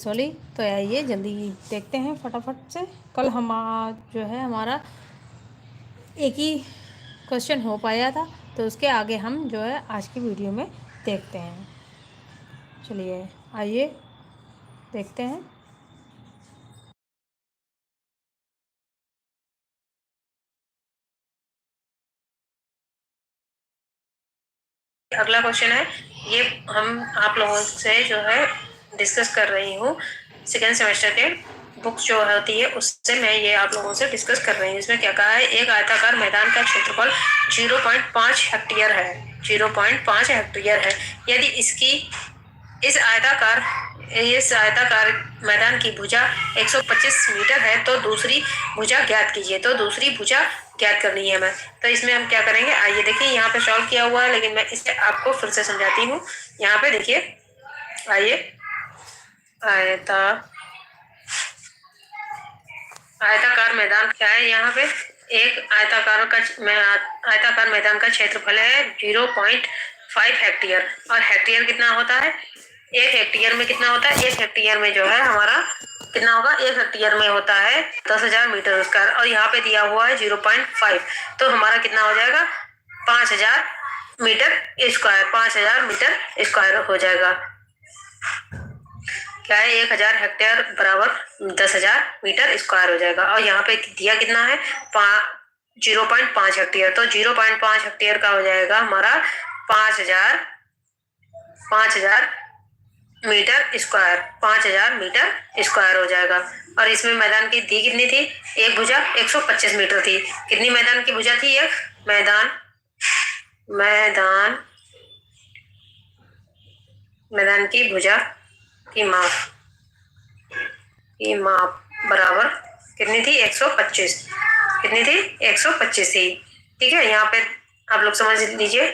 Sorry. तो आइए जल्दी देखते हैं फटाफट से। कल हम जो है हमारा एक ही क्वेश्चन हो पाया था, तो उसके आगे हम जो है आज की वीडियो में देखते हैं। चलिए आइए देखते हैं। अगला क्वेश्चन है, ये हम आप लोगों से जो है डिस्कस कर रही हूँ सेकेंड सेमेस्टर के बुक्स जो होती है उससे मैं ये आप लोगों से डिस्कस कर रही हूँ। इसमें क्या कहा है, एक आयताकार मैदान का क्षेत्रफल 0.5 हेक्टेयर है। 0.5 हेक्टेयर है। यदि इस आयताकार मैदान की भुजा 125 मीटर है तो दूसरी भुजा ज्ञात कीजिए। तो दूसरी भुजा ज्ञात करनी है हमें। तो इसमें हम क्या करेंगे, आइए देखिए यहाँ पे सॉल्व किया हुआ है, लेकिन मैं इसे आपको फिर से समझाती हूँ। यहाँ पे देखिए, आइए आयताकार मैदान क्या है। यहाँ पे एक आयताकार मैदान का क्षेत्रफल है 0.5 हेक्टेयर। और हेक्टेयर कितना होता है, एक हेक्टेयर में कितना होता है, एक हेक्टेयर में जो है हमारा कितना होगा, एक हेक्टेयर में होता है 10,000 मीटर स्क्वायर। और यहाँ पे दिया हुआ है 0.5, तो हमारा कितना हो जाएगा 5,000 मीटर स्क्वायर। 5,000 मीटर स्क्वायर हो जाएगा। क्या है, 1,000 हेक्टेयर बराबर 10,000 मीटर स्क्वायर हो जाएगा। और यहाँ पे दिया कितना है 0.5 हेक्टेयर। तो 0.5 हेक्टेयर का हो जाएगा हमारा 5,000 मीटर स्क्वायर। 5,000 मीटर स्क्वायर हो जाएगा। और इसमें मैदान की दी कितनी थी, एक भुजा 125 मीटर थी। कितनी मैदान की भुजा थी, एक मैदान की भुजा की माप बराबर कितनी थी, 125। कितनी थी, 125 थी। ठीक है, यहाँ पे आप लोग समझ लीजिए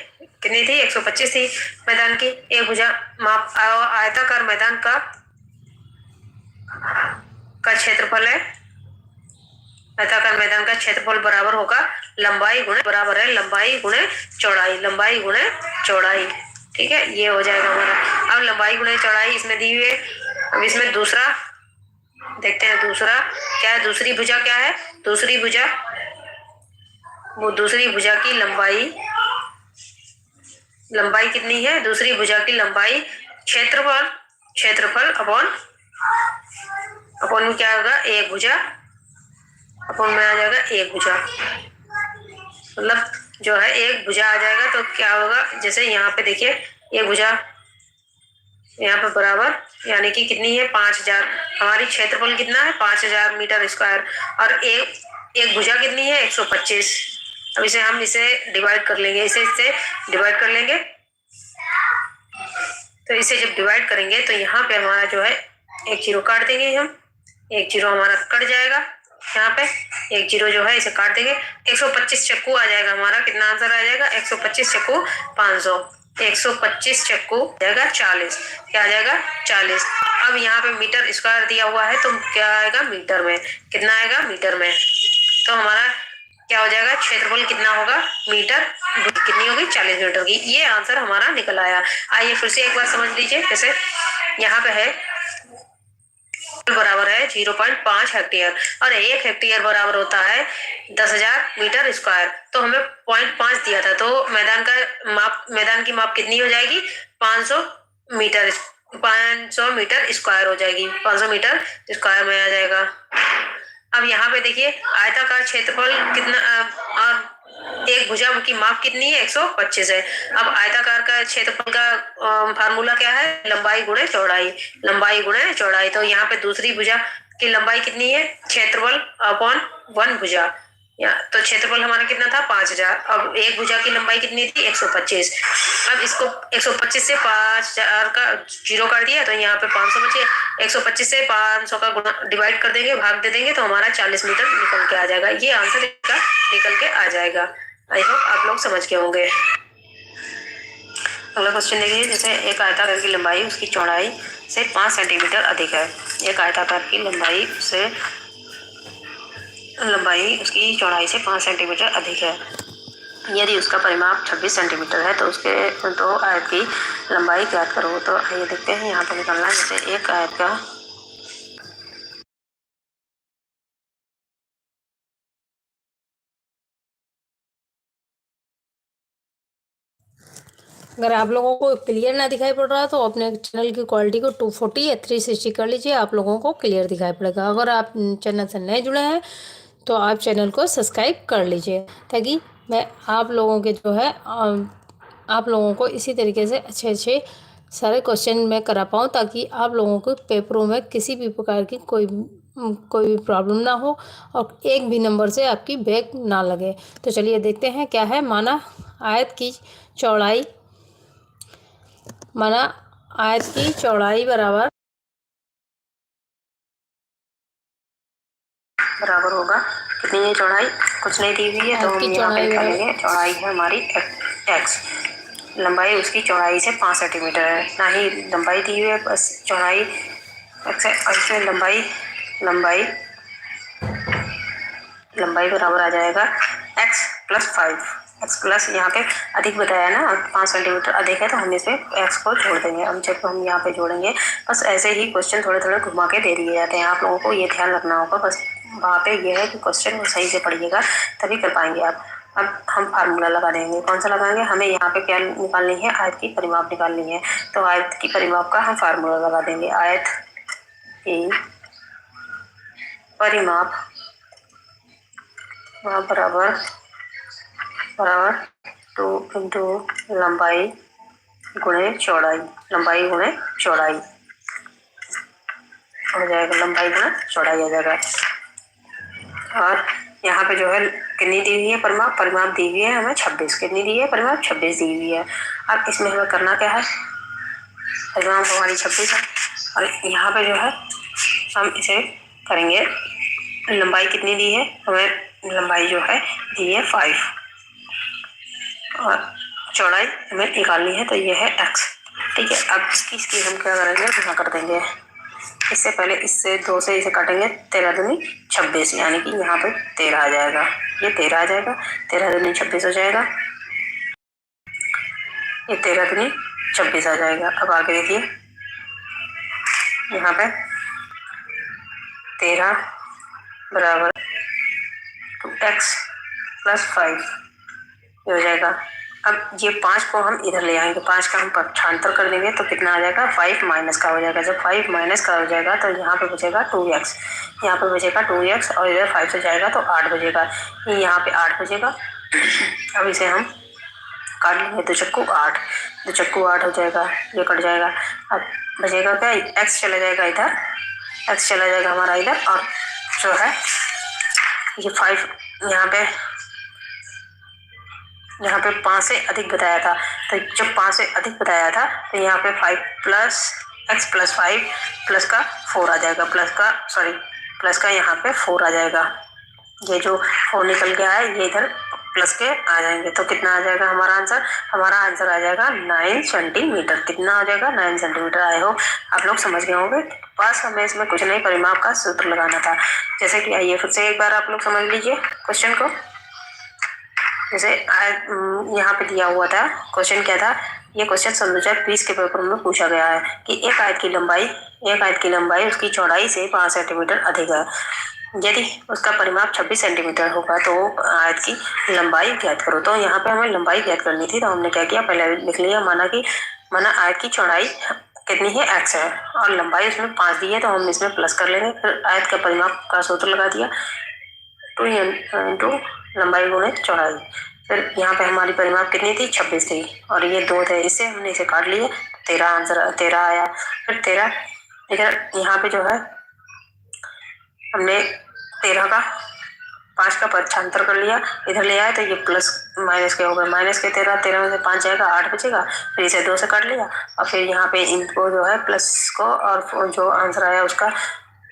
कितनी थी, 125 थी मैदान की एक भुजा माप। आयताकार मैदान का क्षेत्रफल है, आयताकार मैदान का क्षेत्रफल बराबर होगा लंबाई गुणे बराबर है लंबाई गुणे चौड़ाई। लंबाई गुणे चौड़ाई, ठीक है, ये हो जाएगा हमारा। अब लंबाई गुणे चौड़ाई इसमें दी हुई है। अब इसमें दूसरा देखते हैं, दूसरा क्या है, दूसरी भुजा क्या है, दूसरी भुजा की लंबाई कितनी है, दूसरी भुजा की लंबाई क्षेत्रफल अपॉन में क्या होगा, एक भुजा अपॉन में आ जाएगा एक भुजा। मतलब जो है एक भुजा आ जाएगा तो क्या होगा, जैसे यहाँ पे देखिए एक भुजा यहाँ पे बराबर यानी कि कितनी है 5,000। हमारी क्षेत्रफल कितना है 5,000 मीटर स्क्वायर। और एक भुजा कितनी है 125। अब इसे डिवाइड कर लेंगे, इससे डिवाइड कर लेंगे। तो इसे जब डिवाइड करेंगे तो यहाँ पे हमारा जो है एक जीरो काट देंगे हम, एक जीरो हमारा कट जाएगा। यहाँ पे एक जीरो जो है इसे काट देंगे। 125 चक्कू आ जाएगा हमारा, कितना आंसर आ जाएगा 125 चक्कू 500। 125 चक्कू जाएगा 40। क्या आ जाएगा 40। अब यहाँ पे मीटर स्क्वायर दिया हुआ है तो क्या आएगा मीटर में, कितना आएगा मीटर में। तो हमारा क्या हो जाएगा, क्षेत्रफल कितना होगा मीटर, कितनी होगी 40 मीटर की। ये आंसर हमारा निकल आया। आइए फिर से एक बार समझ लीजिए। जैसे यहाँ पे है बराबर है 0.5 हेक्टेयर और एक हेक्टेयर बराबर होता है 10,000 मीटर स्क्वायर। तो हमें 0.5 दिया था, तो मैदान की माप कितनी हो जाएगी 500 मीटर स्क्वायर हो जाएगी। 500 मीटर स्क्वायर में आ जाएगा। अब यहाँ पे देखिए आयताकार क्षेत्रफल कितना और एक भुजा की माप कितनी है 125 है। अब आयताकार का क्षेत्रफल का फार्मूला क्या है, लंबाई गुणे चौड़ाई। लंबाई गुणे चौड़ाई, तो यहाँ पे दूसरी भुजा की लंबाई कितनी है, क्षेत्रफल अपॉन 1 भुजा। तो क्षेत्रफल हमारा कितना था 5,000। अब एक भुजा की लंबाई कितनी थी 125। अब इसको 125 से 5,000 का जीरो कर दिया तो यहाँ पे 500 बचे। 125 से 500 का गुणा डिवाइड कर देंगे, भाग दे देंगे तो हमारा 40 मीटर निकल के आ जाएगा। ये आंसर इसका निकल के आ जाएगा। आई होप आप लोग समझ गए होंगे। अगला क्वेश्चन देखिए, जैसे एक आयताकार की लंबाई उसकी चौड़ाई से 5 सेंटीमीटर अधिक है। एक आयताकार की लंबाई उसकी चौड़ाई से 5 सेंटीमीटर अधिक है। यदि उसका परिमाप 26 सेंटीमीटर है तो उसके आयत की लंबाई ज्ञात करो। तो आइए देखते हैं यहाँ पर निकालना। जैसे एक आयत का अगर आप लोगों को क्लियर ना दिखाई पड़ रहा है तो अपने चैनल की क्वालिटी को 240 या 360 कर लीजिए, आप लोगों को क्लियर दिखाई पड़ेगा। अगर आप चैनल से नए जुड़े हैं तो आप चैनल को सब्सक्राइब कर लीजिए, ताकि मैं आप लोगों के जो है आप लोगों को इसी तरीके से अच्छे अच्छे सारे क्वेश्चन मैं करा पाऊँ, ताकि आप लोगों को पेपरों में किसी भी प्रकार की कोई भी प्रॉब्लम ना हो और एक भी नंबर से आपकी बैक ना लगे। तो चलिए देखते हैं क्या है। चौड़ाई माना आयत की चौड़ाई बराबर होगा कितनी है चौड़ाई, कुछ नहीं दी हुई है तो आयत हम की यहाँ पे चौड़ाई लिख बराबर लेंगे चौड़ाई है हमारी एक्स, लंबाई उसकी चौड़ाई से 5 सेंटीमीटर है, ना ही लंबाई दी हुई है, बस चौड़ाई एक्स है। और इसमें लंबाई लंबाई लंबाई बराबर आ जाएगा एक्स प्लस 5, एक्स प्लस यहाँ पे अधिक बताया ना 5 सेंटीमीटर अधिक है तो हम इसमें एक्स को जोड़ देंगे। हम जब हम यहाँ पे जोड़ेंगे, बस ऐसे ही क्वेश्चन थोड़े थोड़े घुमा के दे दिए जाते हैं, आप लोगों को ये ध्यान रखना होगा। बस वहाँ पे ये है कि क्वेश्चन को सही से पढ़िएगा तभी कर पाएंगे आप। अब हम फार्मूला लगा देंगे, कौन सा लगाएंगे, हमें यहाँ पे क्या निकालनी है, आयत की परिमाप निकालनी है। तो आयत की परिमाप का हम फार्मूला लगा देंगे, आयत की परिमाप बराबर बराबर 2 इंटू लंबाई गुणे चौड़ाई, लंबाई गुणे चौड़ाई हो जाएगा, लंबाई गुणे चौड़ाई आ जाएगा। और यहाँ पे जो है कितनी दी हुई है परिमाप, परिमाप दी हुई है हमें 26, कितनी दी है परिमाप 26 दी हुई है। अब इसमें हमें करना क्या है, परिमाप हमारी 26 है और यहाँ पे जो है हम इसे करेंगे, लंबाई कितनी दी है हमें, लंबाई जो है दी है 5 और चौड़ाई हमें निकालनी है तो ये है x, ठीक है। अब इसकी हम क्या करेंगे, गुणा कर देंगे, इससे पहले इससे 2 से इसे काटेंगे, 13 दूनी 26, यानी कि यहाँ पे 13 आ जाएगा, ये 13 आ जाएगा, 13 दूनी 26 हो जाएगा, ये 13 दूनी 26 आ जाएगा। अब आगे देखिए, यहाँ पे 13 बराबर 2x प्लस 5 हो जाएगा। अब ये 5 को हम इधर ले आएंगे, 5 का हम पक्षांतर कर देंगे तो कितना आ जाएगा, 5 माइनस का हो जाएगा। जब 5 माइनस का हो जाएगा तो यहाँ पे बचेगा 2x, यहाँ पे बचेगा 2x और इधर 5 से जाएगा तो 8 बचेगा, यहाँ पे 8 बचेगा। अब इसे हम काट लेंगे, 2 चक्कू 8, 2 चक्कू 8 हो जाएगा, ये कट जाएगा। अब बचेगा क्या, x चला जाएगा इधर, x चला जाएगा हमारा इधर, और जो है ये 5 यहाँ पे 5 से अधिक बताया था, तो जब 5 से अधिक बताया था तो यहाँ पे 5 प्लस x प्लस 5 प्लस का 4 आ जाएगा, प्लस का यहाँ पे 4 आ जाएगा। ये जो 4 निकल के आया ये इधर प्लस के आ जाएंगे तो कितना आ जाएगा हमारा आंसर, हमारा आंसर आ जाएगा 9 सेंटीमीटर। कितना आ जाएगा, 9 सेंटीमीटर। आए हो आप लोग समझ गए होंगे, बस हमें इसमें कुछ नहीं, परिमाप का सूत्र लगाना था। जैसे कि आइए फिर से एक बार आप लोग समझ लीजिए क्वेश्चन को। जैसे यहाँ पे दिया हुआ था क्वेश्चन, क्या था ये क्वेश्चन, सन 2020 के पेपर में पूछा गया है कि एक आयत की लंबाई उसकी चौड़ाई से 5 सेंटीमीटर अधिक है, यदि उसका परिमाप 26 सेंटीमीटर होगा तो आयत की लंबाई ज्ञात करो। तो यहाँ पे हमें लंबाई ज्ञात करनी थी, तो हमने क्या किया, पहले लिख लिया, माना आयत की चौड़ाई कितनी है, x है, और लंबाई उसमें 5 दी है तो हम इसमें प्लस कर लेंगे। फिर आयत का परिमाप का सूत्र लगा दिया, 2 इंटू लंबाई गुणे चौड़ाई। फिर यहाँ पे हमारी परिमाप कितनी थी, 26 थी, और ये 2 थे, इससे हमने इसे काट लिए, 13 आंसर 13 आया। फिर 13 इधर यहाँ पे जो है हमने 13 का 5 का पक्षांतर कर लिया, इधर ले आए तो ये प्लस माइनस के हो गए, माइनस के 13, 13 में से 5 जाएगा, 8 बचेगा, फिर इसे 2 से काट लिया, और फिर यहाँ पे इनको जो है प्लस को और जो आंसर आया उसका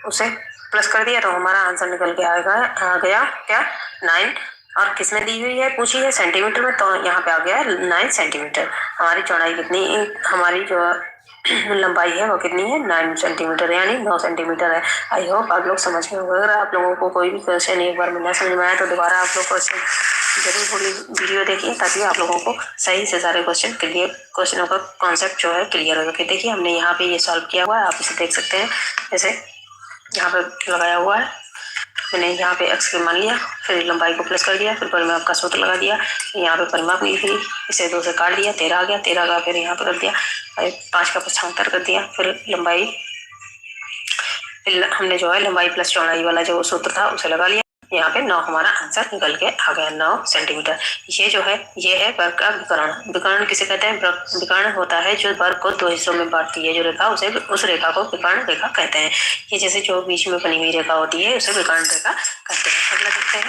उसे प्लस कर दिया तो हमारा आंसर निकल के आ गया क्या, 9। और किसमें दी हुई है पूछी है, सेंटीमीटर में, तो यहाँ पे आ गया 9 सेंटीमीटर। हमारी चौड़ाई कितनी, हमारी जो लंबाई है वो कितनी है, 9 सेंटीमीटर, यानी 9 सेंटीमीटर है। आई होप आप लोग समझ गए होंगे। अगर आप लोगों को कोई भी क्वेश्चन एक बार में ना समझ में आया तो दोबारा आप लोग क्वेश्चन जरूर पूरी वीडियो देखिए, ताकि आप लोगों को सही से सारे क्वेश्चनों का कॉन्सेप्ट जो है क्लियर हो सके। देखिए हमने यहाँ पे ये सॉल्व किया हुआ है, आप इसे देख सकते हैं, जैसे यहाँ पे लगाया हुआ है, मैंने यहाँ पे x के मान लिया, फिर लंबाई को प्लस कर दिया, फिर परिमाप का सूत्र लगा दिया, यहाँ पे परिमाप लिख ली, इसे 2 से काट दिया, 13 आ गया, 13 का फिर यहाँ पे कर दिया, 5 का पक्षांतर कर दिया, फिर लंबाई, हमने जो है लंबाई प्लस चौड़ाई वाला जो सूत्र था उसे लगा लिया। यहाँ पे 9 हमारा आंसर निकल के आ गया, 9 सेंटीमीटर। ये जो है ये है वर्ग का विकर्ण। विकर्ण किसे कहते हैं? विकर्ण होता है जो वर्ग को 2 हिस्सों में बांटती है जो रेखा, उसे उस रेखा को विकर्ण रेखा कहते हैं। ये जैसे जो बीच में बनी हुई रेखा होती है उसे विकर्ण रेखा कहते हैं। अगला देखते हैं,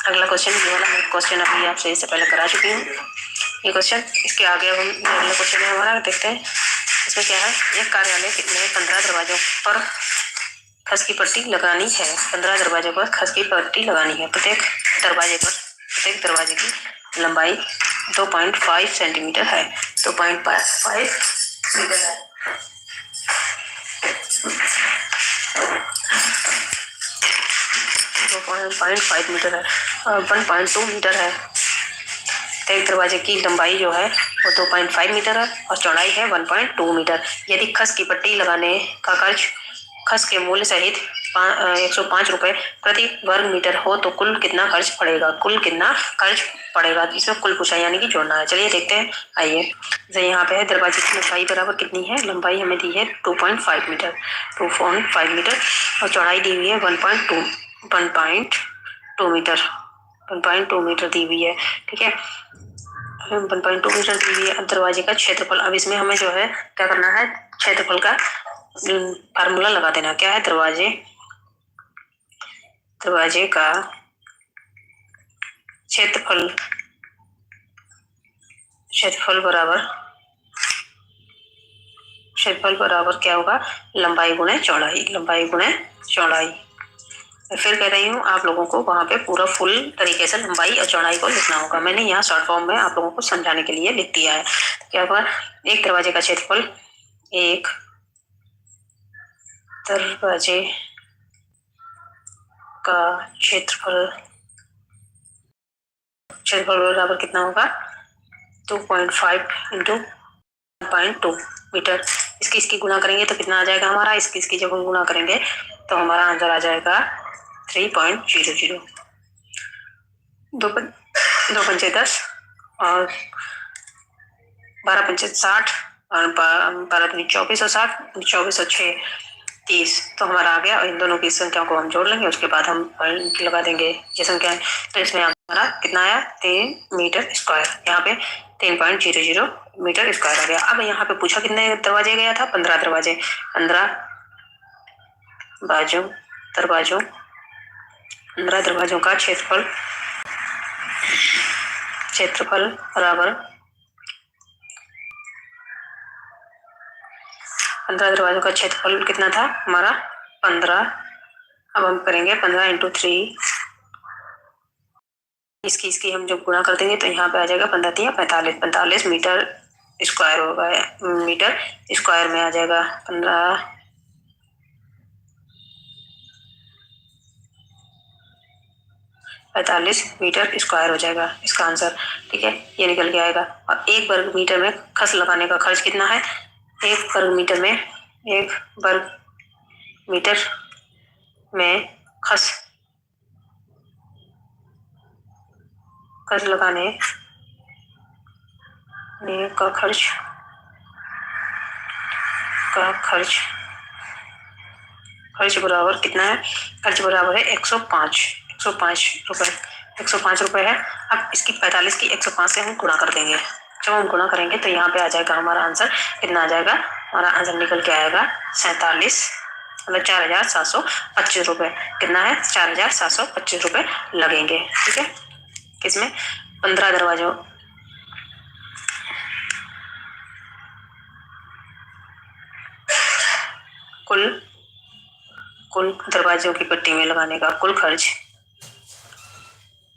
अगला क्वेश्चन, ये वाला मैं क्वेश्चन अभी आपसे इससे पहले करा चुकी हूँ ये क्वेश्चन। इसके आगे हम अगला क्वेश्चन है हमारा, देखते हैं इसमें क्या है। एक कार्यालय में 15 दरवाजों पर खस की पट्टी लगानी है। 15 दरवाजों पर खस की पट्टी लगानी है। प्रत्येक दरवाजे की लंबाई 2.5 सेंटीमीटर है। 2.5 मीटर है। 2.5 मीटर है और 1.2 मीटर है। एक दरवाजे की लंबाई जो है वो 2.5 मीटर है और चौड़ाई है 1.2 मीटर। यदि खस की पट्टी लगाने का खर्च खस के मूल्य सहित 105 रुपए प्रति वर्ग मीटर हो तो कुल कितना खर्च पड़ेगा? कुल कितना खर्च पड़ेगा, इसमें कुल पूछा यानी कि जोड़ना है। चलिए देखते हैं, आइए। जैसे यहाँ पे है दरवाजे की लंबाई बराबर कितनी है? लंबाई हमें दी है 2.5 मीटर, 2.5 मीटर और चौड़ाई दी हुई है 1.2 मीटर, 1.2 मीटर दी हुई है। ठीक है, 1.2 मीटर दी हुई है। अब दरवाजे का क्षेत्रफल, अब इसमें हमें जो है क्या करना है, क्षेत्रफल का फार्मूला लगा देना। क्या है? दरवाजे का क्षेत्रफल बराबर क्या होगा? लंबाई गुणे चौड़ाई, लंबाई गुणे चौड़ाई। फिर कह रही हूँ आप लोगों को वहां पे पूरा फुल तरीके से लंबाई और चौड़ाई को लिखना होगा। मैंने यहाँ शॉर्ट फॉर्म में आप लोगों को समझाने के लिए लिख दिया है। क्या होगा? एक दरवाजे का क्षेत्रफल, एक दरवाजे का क्षेत्रफल बराबर कितना होगा? 2.5 इंटू 1.2 मीटर। इसकी गुणा करेंगे तो कितना आ जाएगा हमारा? इसकी जब हम गुणा करेंगे तो हमारा आंसर आ जाएगा 3.00। 2 पंचे 10 और 12 पंचे 60 और 12 दूनी 24 और 60, 24 और 6 30। तो हमारा आ गया और इन दोनों की संख्याओं को हम जोड़ लेंगे, उसके बाद हम पॉइंट लगा देंगे ये संख्या है। तो इसमें हमारा कितना आया? 3 मीटर स्क्वायर। यहाँ पे 3.00 मीटर स्क्वायर आ गया। अब यहाँ पे पूछा कितने दरवाजे गया था? 15 दरवाजे। 15 दरवाजों का क्षेत्रफल बराबर 15 दरवाजों का क्षेत्रफल कितना था हमारा? 15। अब हम करेंगे 15 इंटू 3। इसकी हम जब गुणा कर देंगे तो यहाँ पे आ जाएगा 15 45, 45 मीटर स्क्वायर होगा। मीटर स्क्वायर में आ जाएगा 45 मीटर स्क्वायर हो जाएगा इसका आंसर। ठीक है, ये निकल के आएगा। और 1 वर्ग मीटर में खस लगाने का खर्च कितना है? 1 वर्ग मीटर में खस लगाने का खर्च बराबर कितना है? खर्च बराबर है 105 रुपए। 105 रुपए है। अब इसकी 45 की 105 से हम गुणा कर देंगे। जब हम गुणा करेंगे तो यहाँ पे आ जाएगा हमारा आंसर कितना आ जाएगा? हमारा आंसर निकल के आएगा 47, मतलब 4725 रुपए। कितना है? 4725 रुपए लगेंगे। ठीक है, किसमें? 15 दरवाजों कुल दरवाजों की पट्टी में लगाने का कुल खर्च,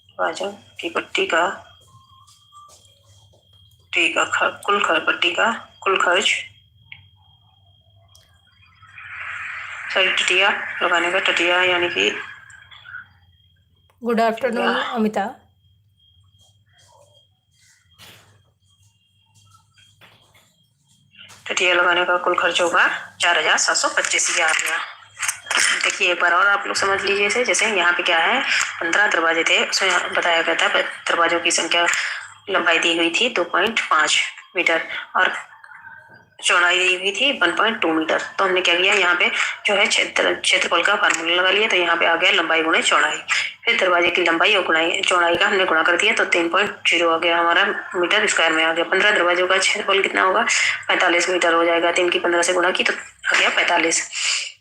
दरवाजों की पट्टी का कुल खर्च, टटिया लगाने का, टटिया यानी कि गुड आफ्टरनून अमिता। टटिया लगाने का कुल खर्च होगा 4725। ये आ गया। देखिए एक बार और आप लोग समझ लीजिए इसे। जैसे यहाँ पे क्या है, 15 दरवाजे थे, उसमें बताया गया था दरवाजों की संख्या, लंबाई दी हुई थी 2.5 मीटर और चौड़ाई दी हुई थी 1.2 मीटर। तो हमने क्या किया, यहाँ पे जो है क्षेत्रफल का फार्मूला लगा लिया। तो यहाँ पे आ गया लंबाई गुणे चौड़ाई। फिर दरवाजे की लंबाई और गुणाई चौड़ाई का हमने गुणा कर दिया, तो 3.0 आ गया हमारा, मीटर स्क्वायर में आ गया। 15 दरवाजों का क्षेत्रफल कितना होगा, 45 मीटर हो जाएगा। 3 की 15 से गुणा की तो आ गया 45।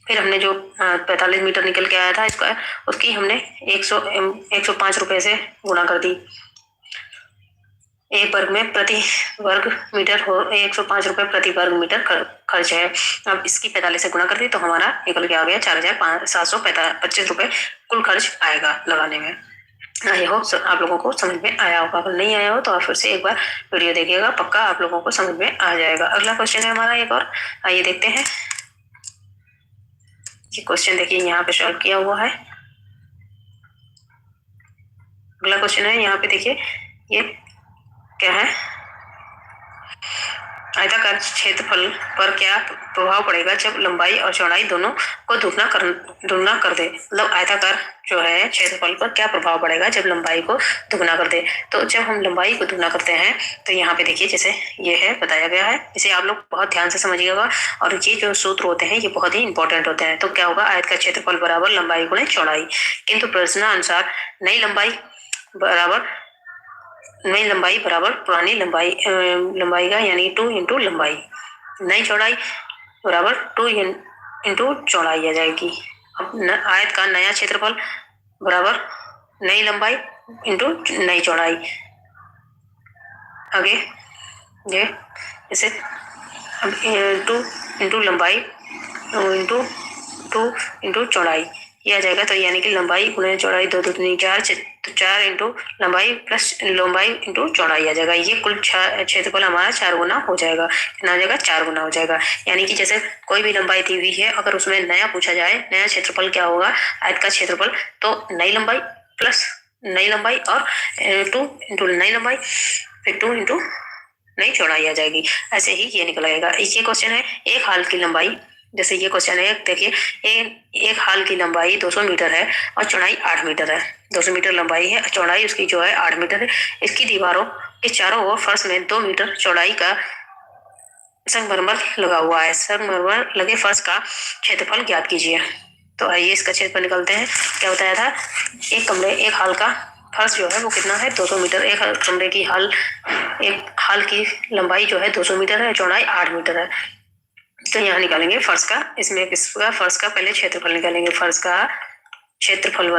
फिर हमने जो 45 मीटर निकल के आया था स्क्वायर, उसकी हमने 105 रुपये से गुणा कर दी। एक वर्ग में प्रति वर्ग मीटर हो 105 रुपये प्रति वर्ग मीटर खर्च है। अब इसकी 45 से गुणा कर दी तो हमारा निकल के आ गया 4725 रुपये कुल खर्च आएगा लगाने में। आई होप आप लोगों को समझ में आया होगा। अगर नहीं आया हो तो आप फिर से एक बार वीडियो देखिएगा, पक्का आप लोगों को समझ में आ जाएगा। अगला क्वेश्चन है हमारा एक और, आइए देखते हैं। ये क्वेश्चन देखिए यहाँ पे सॉल्व किया हुआ है। अगला क्वेश्चन है यहाँ पे देखिए, ये क्या है, आयताकार क्षेत्रफल पर क्या प्रभाव पड़ेगा जब लंबाई और चौड़ाई दोनों को दुगना कर दे। मतलब आयताकार जो है क्षेत्रफल पर क्या प्रभाव पड़ेगा जब लंबाई को दुगना कर दे। तो जब हम लंबाई को दुगना करते हैं तो यहाँ पे देखिए जैसे ये है बताया गया है, इसे आप लोग बहुत ध्यान से समझिएगा। और ये जो सूत्र होते हैं ये बहुत ही इंपॉर्टेंट होते हैं। तो क्या होगा, आयत का क्षेत्रफल बराबर लंबाई गुणे चौड़ाई। किंतु प्रश्नानुसार नई लंबाई बराबर पुरानी लंबाई का यानी 2 इंटू लंबाई, नई चौड़ाई बराबर 2 इंटू चौड़ाई आ जाएगी। अब आयत का नया क्षेत्रफल बराबर नई लंबाई इंटू नई चौड़ाई। आगे ये जैसे अब 2 इंटू लंबाई इंटू 2 इंटू चौड़ाई ये आ जाएगा। तो यानी कि लंबाई गुणे चौड़ाई 2 दूनी 4, तो 4 इंटू लंबाई प्लस लंबाई इंटू चौड़ाई आ जाएगा। ये कुल क्षेत्रफल हमारा 4 गुना हो जाएगा। कितना हो जाएगा, 4 गुना हो जाएगा। यानी कि जैसे कोई भी लंबाई दी हुई है, अगर उसमें नया पूछा जाए, नया क्षेत्रफल क्या होगा, आयत का क्षेत्रफल, तो नई लंबाई प्लस नई लंबाई और 2 इंटू नई लंबाई फिर 2 इंटू नई चौड़ाई आ जाएगी। ऐसे ही ये निकल आएगा। ये क्वेश्चन है एक हाल की लंबाई, जैसे ये क्वेश्चन है देखिए, एक हाल की लंबाई 200 मीटर है और चौड़ाई 8 मीटर है। 200 मीटर लंबाई है, चौड़ाई उसकी जो है 8 मीटर है। इसकी दीवारों के चारों ओर फर्श में 2 मीटर चौड़ाई का संगमरमर लगा हुआ है। संगमरमर लगे फर्श का क्षेत्रफल ज्ञात कीजिए। तो आइए इसका क्षेत्रफल निकलते हैं। क्या बताया था, एक हाल का फर्श जो है वो कितना है, 200 मीटर। एक हाल की लंबाई जो है 200 मीटर है, चौड़ाई 8 मीटर है। तो यहाँ निकालेंगे फर्श का, इसमें किसका, फर्श का पहले क्षेत्रफल निकालेंगे। फर्श का क्षेत्रफल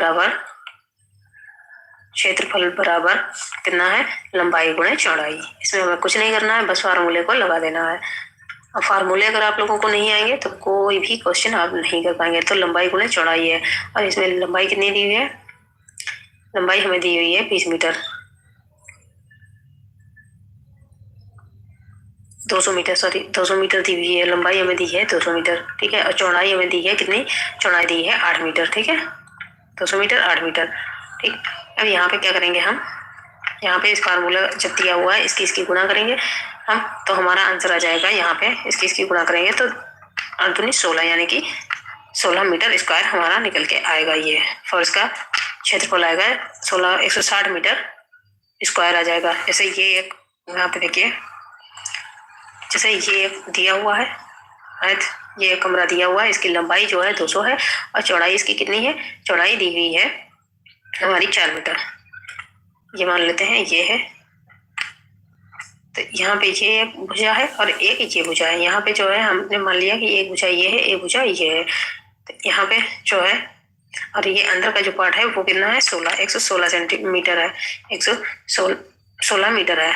बराबर कितना है, लंबाई गुणे चौड़ाई। इसमें हमें कुछ नहीं करना है, बस फार्मूले को लगा देना है। अब फार्मूले अगर आप लोगों को नहीं आएंगे तो कोई भी क्वेश्चन आप नहीं कर पाएंगे। तो लंबाई गुणे चौड़ाई है और इसमें लंबाई कितनी दी हुई है, लंबाई हमें दी हुई है 20 मीटर। 200 मीटर दी हुई है, लंबाई हमें दी है 200 मीटर, ठीक है। और चौड़ाई हमें दी है कितनी, चौड़ाई दी है 8 मीटर, ठीक है। 200 मीटर 8 मीटर, ठीक। अब यहाँ पे क्या करेंगे हम, यहाँ पे इस फार्मूला जब दिया हुआ है इसकी गुणा करेंगे हम, तो हमारा आंसर आ जाएगा। यहाँ पे इसकी गुणा करेंगे तो 16, यानी कि 16 मीटर स्क्वायर हमारा निकल के आएगा। ये फर्श का क्षेत्रफल आएगा 160 मीटर स्क्वायर आ जाएगा। जैसे ये एक यहाँ पे देखिए, जैसे ये दिया हुआ है, ये कमरा दिया हुआ है, इसकी लंबाई जो है 200 है और चौड़ाई इसकी कितनी है, चौड़ाई दी हुई है हमारी 4 मीटर, ये मान लेते हैं ये है। तो यहाँ पे ये भुजा है और एक ये भुजा है। यहाँ पे जो है हमने मान लिया कि एक भुजा ये है, एक भुजा ये है। तो यहाँ पे जो है, और ये अंदर का जो पार्ट है वो कितना है, 116 सेंटीमीटर है, 116 मीटर है।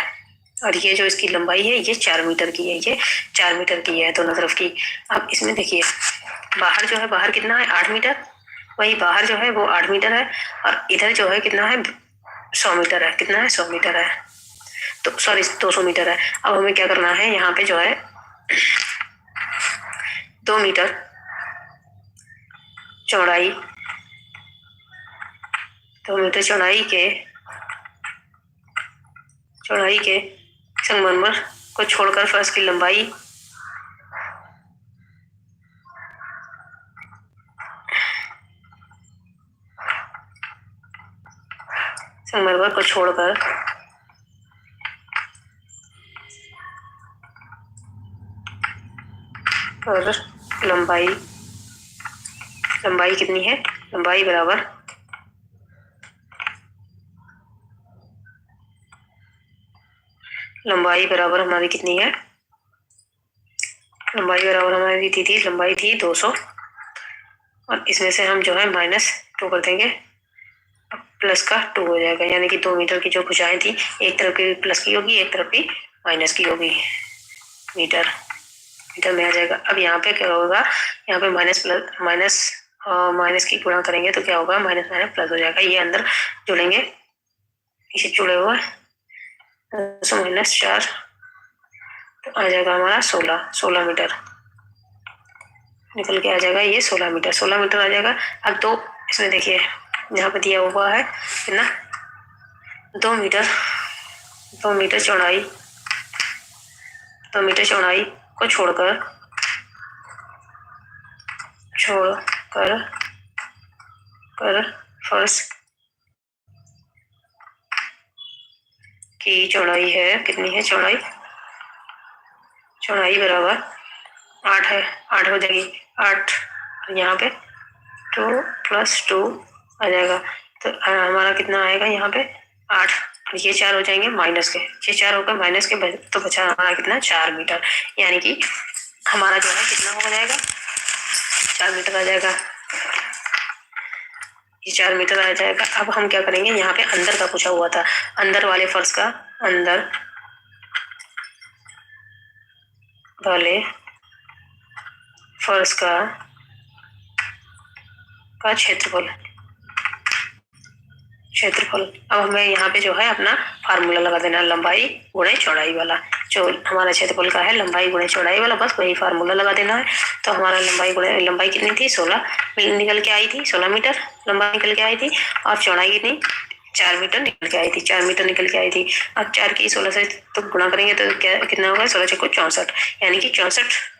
और ये जो इसकी लंबाई है ये 4 मीटर की है, ये 4 मीटर की है दोनों तरफ की। अब इसमें देखिए बाहर जो है, बाहर कितना है 8 मीटर, वही बाहर जो है वो 8 मीटर है और इधर जो है कितना है 100 मीटर है, कितना है 100 मीटर है, तो सॉरी 200 मीटर है। अब हमें क्या करना है, यहाँ पे जो है 2 मीटर चौड़ाई, 2 मीटर चौड़ाई के संगमरमर को छोड़कर फर्श की लंबाई संगमरमर को छोड़कर और लंबाई कितनी है? लंबाई बराबर हमारी कितनी है? लंबाई बराबर हमारी थी लंबाई थी 200 और इसमें से हम जो है -2 कर देंगे, प्लस का 2 हो जाएगा, यानी कि 2 मीटर की जो भुजाएं थी एक तरफ की प्लस की होगी, एक तरफ की माइनस की होगी। मीटर में आ जाएगा। अब यहाँ पे क्या होगा? यहाँ पे माइनस की गुणा करेंगे तो क्या होगा? माइनस प्लस हो जाएगा। ये अंदर जुड़ेंगे, इसे जुड़े हुए -4 तो आ जाएगा हमारा 16 मीटर निकल के आ जाएगा। ये 16 मीटर आ जाएगा। अब दो इसमें देखिए यहाँ पे दिया हुआ है कितना? 2 मीटर चौड़ाई को छोड़कर फर्श की चौड़ाई है कितनी है? चौड़ाई बराबर 8 है, 8 हो जाएगी। 8 यहाँ पे 2 + 2 आ जाएगा, तो हमारा कितना आएगा यहाँ पे? 8। ये 4 हो जाएंगे माइनस के, ये 4 होकर माइनस के, तो बचा हमारा कितना? 4 मीटर, यानी कि हमारा जो है कितना हो जाएगा? 4 मीटर आ जाएगा। ये 4 मीटर आ जाएगा। अब हम क्या करेंगे? यहाँ पे अंदर का पूछा हुआ था, अंदर वाले फर्श का क्षेत्रफल। अब हमें यहाँ पे जो है अपना फार्मूला लगा देना, लंबाई गुणे चौड़ाई वाला। जो हमारा क्षेत्रफल का है लंबाई गुणे चौड़ाई वाला, बस वही फार्मूला लगा देना है। तो हमारा लंबाई कितनी थी? 16 निकल के आई थी, 16 मीटर लंबाई निकल के आई थी, और चौड़ाई कितनी? 4 मीटर निकल के आई थी, 4 मीटर निकल के आई थी। अब 4 की 16 से तो गुणा करेंगे तो क्या कितना होगा? 16 × 64, यानी कि 64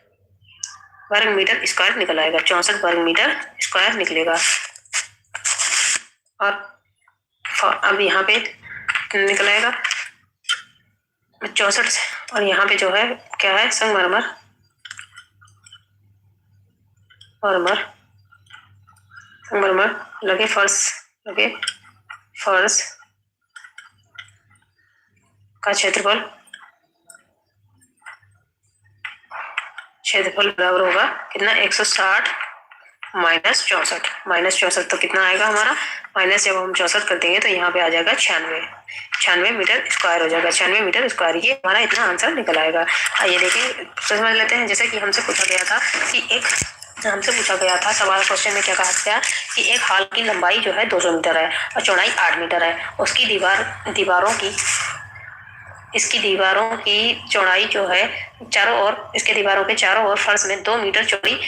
वर्ग मीटर स्क्वायर निकल आएगा, 64 वर्ग मीटर स्क्वायर निकलेगा। और अब यहाँ पे निकल आएगा 64, और यहाँ पे जो है क्या है? संगमरमर लगे फर्श का क्षेत्रफल बराबर होगा कितना? 160 - 64 तो कितना आएगा हमारा? माइनस जब हम 64 कर देंगे तो यहाँ पे आ जाएगा 96 मीटर स्क्वायर हो जाएगा। 96 मीटर स्क्वायर, ये हमारा इतना आंसर निकल आएगा। आइए देखिए, समझ लेते हैं। जैसे कि हमसे पूछा गया था सवाल क्वेश्चन में क्या कहा गया कि एक हॉल की लंबाई जो है 200 मीटर है और चौड़ाई 8 मीटर है। उसकी दीवारों की चौड़ाई जो है चारों ओर, इसके दीवारों के चारों ओर फर्श में 2 मीटर चौड़ी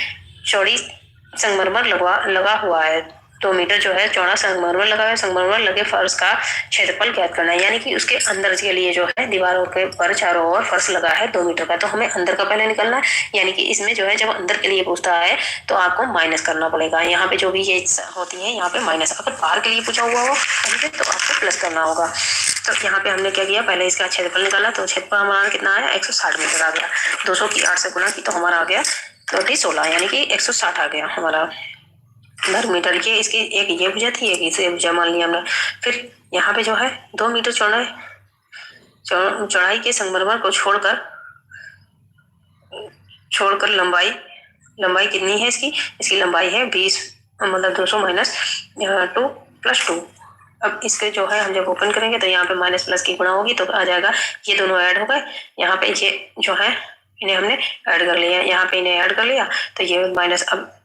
संगमरमर लगा हुआ है। 2 मीटर जो है चौड़ा संगमरमर लगा है। संगमरमर लगे फर्श का क्षेत्रफल ज्ञात करना है, यानी कि उसके अंदर के लिए जो है दीवारों के पर चारों ओर फर्श लगा है 2 मीटर का, तो हमें अंदर का पहले निकलना है। यानी कि इसमें जो है जब अंदर के लिए पूछता है तो आपको माइनस करना पड़ेगा। यहाँ पे जो भी ये होती है यहाँ पे माइनस, अगर बाहर के लिए पूछा हुआ हो तो आपको प्लस करना होगा। तो यहाँ पे हमने क्या किया? पहले इसका क्षेत्रफल निकाला, तो क्षेत्रफल हमारा कितना आया? 160 मीटर आ गया। 200 की 8 से गुणा की तो हमारा आ गया 16, यानी कि 160 आ गया हमारा वर्ग मीटर। के इसकी एक ये भुजा थी, एक इसे भुजा मान लिया हमने। फिर यहाँ पे जो है 2 मीटर चौड़ाई के संगमरमर को छोड़कर लंबाई कितनी है इसकी लंबाई है 20, मतलब 200 - 2 + 2। अब इसके जो है हम जब ओपन करेंगे तो यहाँ पे माइनस प्लस की गुणा होगी तो आ जाएगा, ये दोनों ऐड हो गए। यहाँ पे ये जो है इन्हें हमने ऐड कर लिया, यहाँ पे इन्हें ऐड कर लिया तो ये माइनस, अब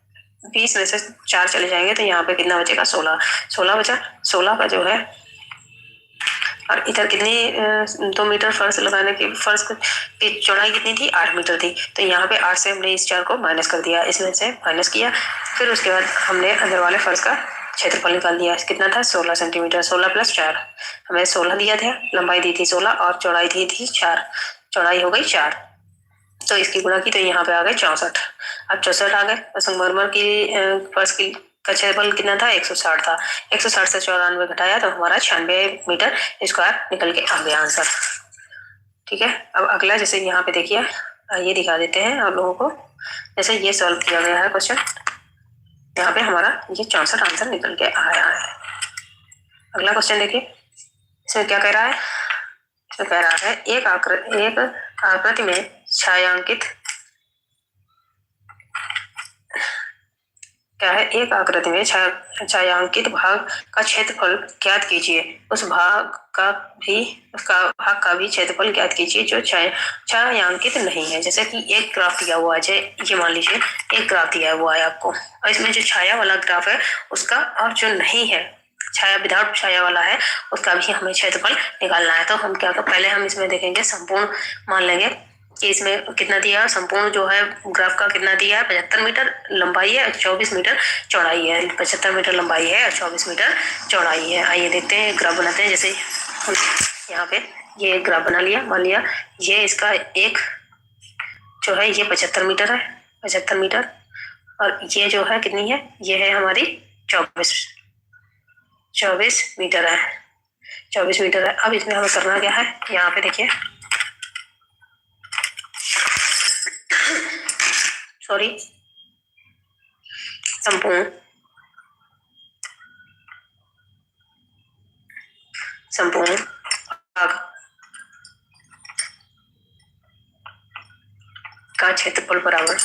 20 में से 4 चले जाएंगे तो यहाँ पे कितना बचेगा? 16 बचा। 16 का जो है, और इधर कितनी 2 मीटर फर्श की चौड़ाई कितनी थी? 8 मीटर थी, तो यहाँ पे 8 से हमने इस 4 को माइनस कर दिया, इसमें से माइनस किया। फिर उसके बाद हमने अंदर वाले फर्श का क्षेत्रफल निकाल दिया, कितना था? 16 सेंटीमीटर। 16 + 4 हमें 16 दिया था, लंबाई दी थी 16 और चौड़ाई थी 4, चौड़ाई हो गई 4, तो इसकी गुणा की तो यहाँ पे आ गए 64। अब 64 आ गए। संगमरमर की फर्श का क्षेत्रफल कितना था, 160 था। 160 से 94 घटाया तो हमारा 96 मीटर स्क्वायर निकल के आ गया आंसर। ठीक है, अब अगला जैसे यहाँ पे देखिए, ये दिखा देते हैं आप लोगों को। जैसे ये सॉल्व किया गया है क्वेश्चन, यहाँ पे हमारा ये 64 आंसर निकल के आया है। अगला क्वेश्चन देखिए, इसमें क्या कह रहा है, इसमें कह रहा है एक आकृति में छायांकित क्या है, एक आकृति में छायांकित भाग का क्षेत्रफल ज्ञात कीजिए, उसका भाग का भी क्षेत्रफल ज्ञात कीजिए जो छायांकित नहीं है। जैसे कि एक ग्राफ दिया हुआ है, ये मान लीजिए एक ग्राफ दिया हुआ है आपको, और इसमें जो छाया वाला ग्राफ है उसका, और जो नहीं है छाया विदाउट छाया वाला है उसका भी हमें क्षेत्रफल निकालना है। तो हम क्या कर, पहले हम इसमें देखेंगे संपूर्ण मान लेंगे कि इसमें कितना दिया है, संपूर्ण जो है ग्राफ का कितना दिया है, 75 मीटर लंबाई है और 24 मीटर चौड़ाई है। 75 मीटर लंबाई है और 24 मीटर चौड़ाई है। आइए देखते हैं, ग्राफ बनाते हैं। जैसे यहाँ पे ये ग्राफ बना लिया, मान लिया ये इसका एक जो है ये 75 मीटर है, 75 मीटर, और ये जो है कितनी है, ये है हमारी 24 मीटर है, 24 मीटर है। अब इसमें हमें करना क्या है, यहाँ पे देखिए, सॉरी, संपूर्ण भाग का क्षेत्रफल बराबर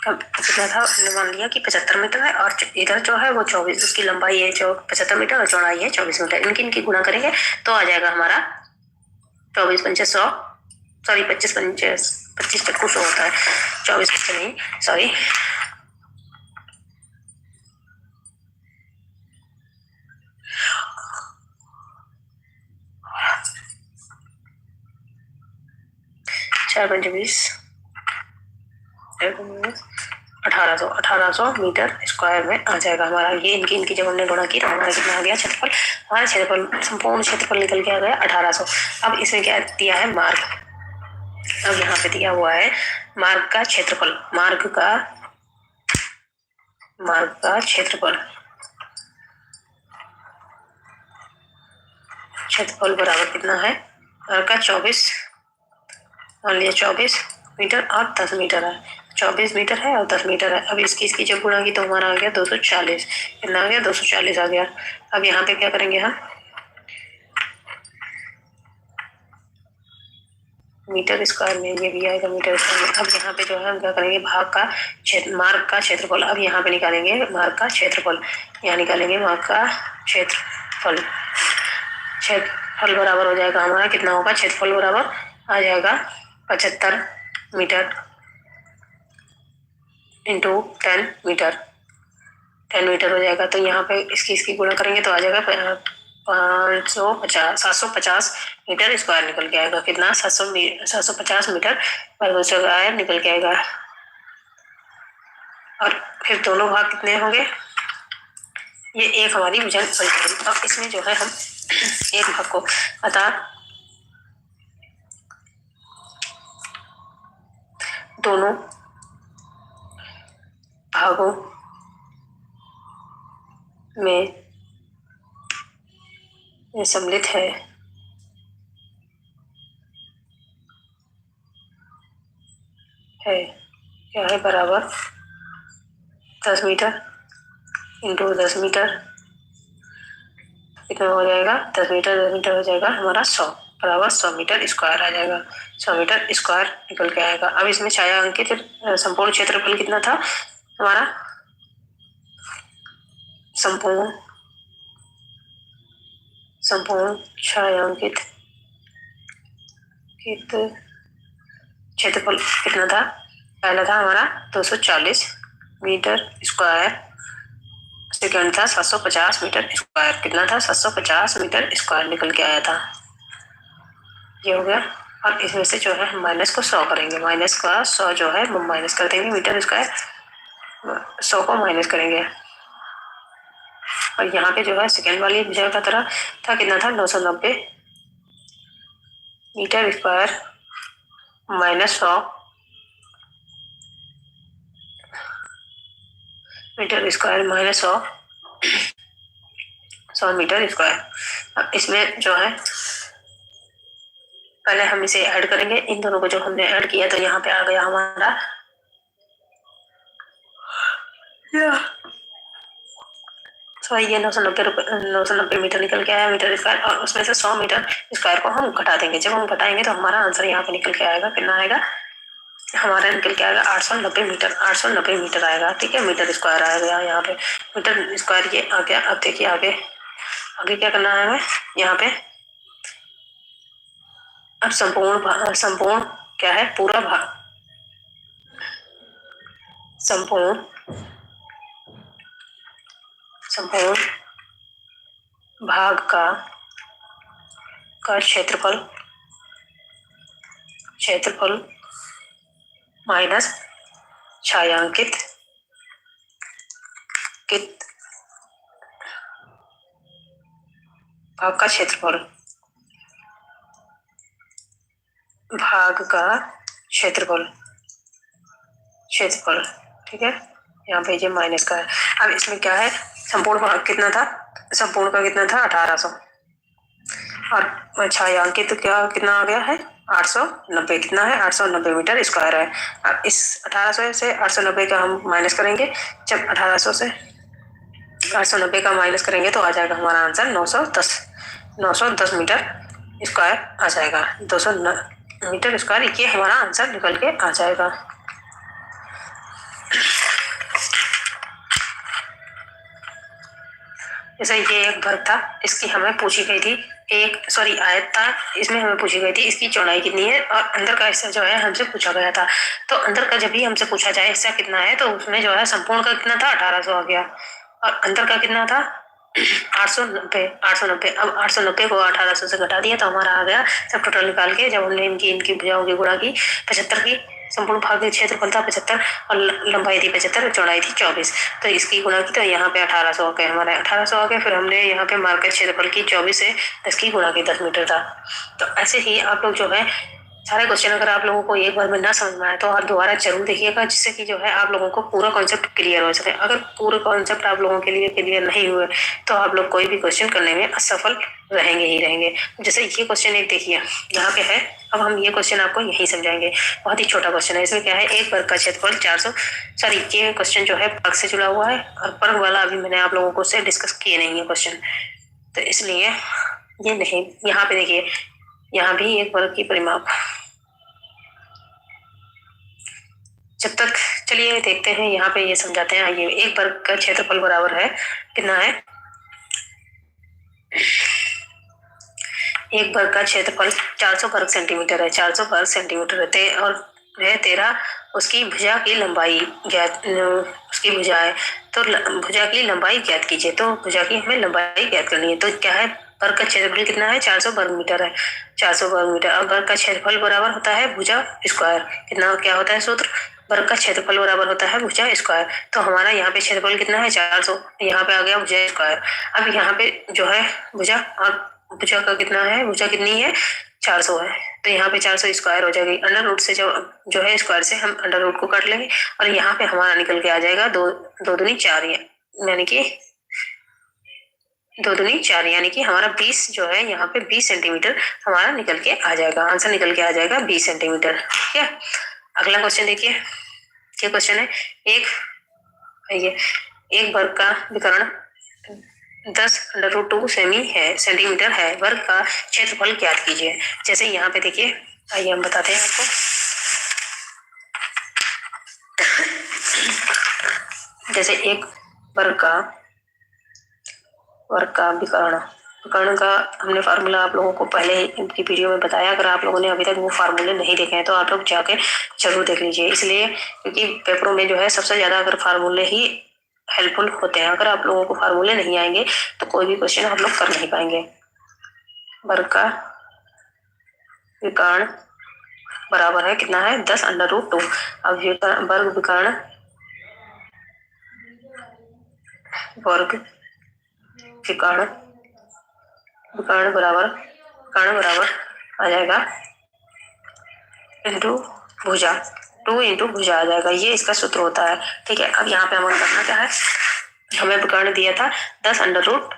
कितना था, हमने मान लिया कि 75 मीटर है, और इधर जो है वो 24, उसकी लंबाई है जो 75 मीटर और चौड़ाई है 24 मीटर। इनकी गुणा करेंगे तो आ जाएगा हमारा 24 पंचे 100, सॉरी 25 पंचे 25 चक्कू 100 होता है, 24 पंचे नहीं, सॉरी, चार पंचे 20, 1800 मीटर स्क्वायर में आ जाएगा हमारा। ये इनकी जब हमने गुणा की तो हमारा कितना आ गया क्षेत्रफल, हमारा क्षेत्रफल संपूर्ण क्षेत्रफल निकल के आ गया 1800। अब इसमें क्या दिया है, मार्ग। अब यहाँ पे दिया हुआ है मार्ग का क्षेत्रफल, मार्ग का क्षेत्रफल बराबर कितना है, मार्ग का 24, मान लिया 24 मीटर और 10 मीटर है, 24 मीटर है और 10 मीटर है। अब इसकी जब गुणा की तो हमारा आ गया 240, कितना आ गया, 240 आ गया। अब यहाँ पे क्या करेंगे हम, मीटर स्क्वायर में ये भी आएगा मीटर स्क्वायर में। अब यहाँ पे जो है हम क्या करेंगे, मार्ग का क्षेत्रफल, अब यहाँ पे निकालेंगे मार्ग का क्षेत्रफल, यहाँ निकालेंगे मार्ग का क्षेत्रफल बराबर हो जाएगा हमारा, कितना होगा, क्षेत्रफल बराबर आ जाएगा 75 मीटर इंटू 10 मीटर, 10 मीटर हो जाएगा। तो यहाँ पे इसकी गुणा करेंगे तो आ जाएगा 750 मीटर स्क्वायर निकल के आएगा, कितना, 750 मीटर वर्ग स्क्वायर निकल के आएगा। और फिर दोनों भाग कितने होंगे, ये एक हमारी भुजन पलटी। अब इसमें जो है हम एक भाग को दोनों भागों में सम्मिलित है, क्या है, बराबर 10 मीटर इंटू 10 मीटर, कितना हो जाएगा, 10 मीटर हो जाएगा हमारा 100, बराबर 100 मीटर स्क्वायर आ जाएगा, 100 मीटर स्क्वायर निकल के आएगा। अब इसमें छायांकित संपूर्ण क्षेत्रफल कितना था हमारा, संपूर्ण छायांकित क्षेत्रफल कितना था, पहला था हमारा 240 मीटर स्क्वायर, सेकंड था 750 मीटर स्क्वायर, कितना था, 750 मीटर स्क्वायर निकल के आया था, ये हो गया। अब इसमें से जो है हम माइनस को 100 करेंगे, माइनस का 100 जो है वो माइनस कर देंगे मीटर स्क्वायर, 100 को माइनस करेंगे और यहाँ पे जो है सेकेंड वाली भुजा का तरह था कितना था 990 metre square minus 100 metre square minus 100 metre square. अब इसमें जो है पहले हम इसे ऐड करेंगे, इन दोनों को जो हमने ऐड किया तो यहाँ पे आ गया हमारा ये 990 मीटर निकल के आया मीटर स्क्वायर और उसमें से 100 मीटर स्क्वायर को हम घटा देंगे। जब हम घटाएंगे तो हमारा आंसर यहाँ पे निकल के आएगा कितना आएगा, हमारा निकल के आएगा 890 मीटर, 890 मीटर आएगा। ठीक है, मीटर स्क्वायर आएगा यहाँ पे मीटर स्क्वायर ये आ गया। अब देखिए आगे आगे क्या करना है हमें यहाँ पे। अब संपूर्ण क्या है, पूरा भाग, संपूर्ण भाग का क्षेत्रफल माइनस छायांकित भाग का क्षेत्रफल, ठीक है। यहाँ पे ये माइनस का है। अब इसमें क्या है, संपूर्ण भाग कितना था, संपूर्ण का कितना था 1800 और छायांकित क्या कितना आ गया है 890, कितना है 890 मीटर स्क्वायर है। अब इस 1800 से 890 का हम माइनस करेंगे। जब 1800 से 890 का माइनस करेंगे तो आ जाएगा हमारा आंसर 910 मीटर स्क्वायर आ जाएगा। 200 मीटर स्क्वायर ये हमारा आंसर निकल के आ जाएगा। जैसे ये एक वर्ग था, इसकी हमें पूछी गई थी आयत था, इसमें हमें पूछी गई थी इसकी चौड़ाई कितनी है और अंदर का हिस्सा जो है हमसे पूछा गया था। तो अंदर का जब भी हमसे पूछा जाए हिस्सा कितना है तो उसमें जो है संपूर्ण का कितना था 1800 आ गया और अंदर का कितना था 890। अब 890 को 1800 से घटा दिया तो हमारा आ गया सब टोटल निकाल के। जब हमने इनकी भुजाओं की गुणा की 75 की, संपूर्ण भाग का क्षेत्रफल था 75 और लंबाई थी 75 चौड़ाई थी 24, तो इसकी गुणा की तो यहाँ पे 1800 आ गए हमारे 1800 आ गए। फिर हमने यहाँ पे मार्केट क्षेत्रफल की 24 से 10 की गुणा की 10 मीटर था। तो ऐसे ही आप लोग जो है सारे क्वेश्चन अगर आप लोगों को एक बार में ना समझ में आए तो आप दोबारा जरूर देखिएगा, जिससे कि जो है आप लोगों को पूरा कॉन्सेप्ट क्लियर हो सके। अगर पूरे कॉन्सेप्ट आप लोगों के लिए क्लियर नहीं हुए तो आप लोग कोई भी क्वेश्चन करने में असफल रहेंगे ही रहेंगे। जैसे ये क्वेश्चन एक देखिए यहाँ पे है, अब हम ये क्वेश्चन आपको यही समझाएंगे। बहुत ही छोटा क्वेश्चन है। इसमें क्या है, एक वर्ग का क्षेत्रफल 400, सॉरी ये क्वेश्चन जो है वर्ग से जुड़ा हुआ है और वर्ग वाला अभी मैंने आप लोगों को से डिस्कस किए नहीं है क्वेश्चन, तो इसलिए ये नहीं। यहाँ पे देखिए यहाँ भी एक वर्ग की परिमाप, जब तक चलिए देखते हैं यहाँ पे ये समझाते हैं। आइए, एक वर्ग का क्षेत्रफल बराबर है कितना है, एक वर्ग का क्षेत्रफल 400 वर्ग सेंटीमीटर है, 400 वर्ग सेंटीमीटर रहते हैं और वह 13 उसकी भुजा की लंबाई ज्ञात, उसकी भुजा है तो भुजा की लंबाई ज्ञात कीजिए। तो भुजा की हमें लंबाई ज्ञात करनी है। तो क्या है, वर्ग का क्षेत्रफल कितना है 400 वर्ग मीटर है, 400 वर्ग मीटर। अब वर्ग का क्षेत्रफल बराबर होता है भुजा स्क्वायर, कितना क्या होता है सूत्र, वर्ग का क्षेत्रफल बराबर होता है भुजा स्क्वायर। तो हमारा यहाँ पे क्षेत्रफल कितना है 400, यहाँ पे आ गया भुजा स्क्वायर। अब यहाँ पे जो है भुजा और भुजा का कितना है, भुजा कितनी है 400 है, तो यहाँ पे 400 स्क्वायर हो जाएगी। अंडर रूट से जो है स्क्वायर से हम अंडर रूट को काट लेंगे और यहाँ पे हमारा निकल के आ जाएगा 2 दूनी 4, यानी कि 2 दूनी 4, यानी कि हमारा 20 जो है यहाँ पे 20 सेंटीमीटर हमारा निकल के आ जाएगा। आंसर निकल के आ जाएगा 20 सेंटीमीटर। ठीक है, अगला क्वेश्चन देखिए, क्या क्वेश्चन है, एक वर्ग का विकर्ण 10√2 सेंटीमीटर है, वर्ग का क्षेत्रफल ज्ञात कीजिए। जैसे यहाँ पे देखिए, आइए हम बताते हैं आपको। जैसे एक वर्ग का विकर्ण का हमने फार्मूला आप लोगों को पहले ही इनकी वीडियो में बताया। अगर आप लोगों ने अभी तक वो फार्मूले नहीं देखे हैं तो आप लोग जाके जरूर देख लीजिए, इसलिए क्योंकि पेपरों में जो है सबसे ज्यादा अगर फार्मूले ही हेल्पफुल होते हैं। अगर आप लोगों को फार्मूले नहीं आएंगे तो कोई भी क्वेश्चन आप लोग कर नहीं पाएंगे। वर्ग का विकर्ण बराबर है कितना है 10√2। अब वर्ग विकर्ण वर्ग विकर्ण बराबर आ जाएगा इंटू भुजा, 2 इंटू भुजा आ जाएगा। ये इसका सूत्र होता है। ठीक है, अब यहाँ पे हमें करना क्या है, हमें विकर्ण दिया था 10 अंडर रूट